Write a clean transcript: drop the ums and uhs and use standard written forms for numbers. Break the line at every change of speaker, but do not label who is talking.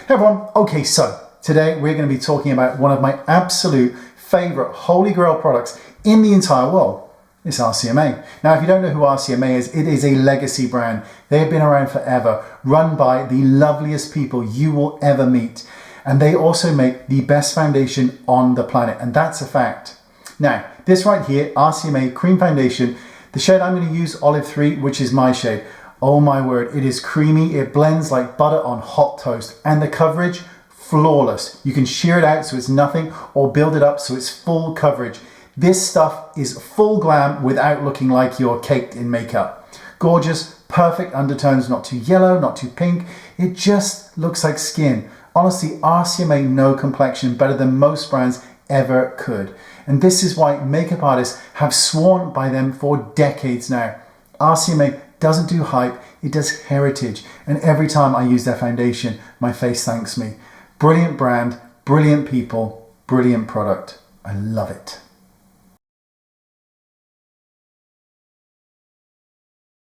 Hey everyone, okay, so today we're going to be talking about one of my absolute favorite holy grail products in the entire world. It's RCMA. Now, if you don't know who RCMA is, it is a legacy brand. They have been around forever, run by the loveliest people you will ever meet. And they also make the best foundation on the planet, and that's a fact. Now, this right here, RCMA Cream Foundation, the shade I'm going to use, Olive 3, which is my shade. Oh my word, it is creamy, it blends like butter on hot toast, and the coverage, flawless. You can shear it out so it's nothing, or build it up so it's full coverage. This stuff is full glam without looking like you're caked in makeup. Gorgeous, perfect undertones, not too yellow, not too pink. It just looks like skin. Honestly, RCMA know complexion better than most brands ever could. And this is why makeup artists have sworn by them for decades now. RCMA doesn't do hype, it does heritage. And every time I use their foundation, my face thanks me. Brilliant brand, brilliant people, brilliant product. I love it.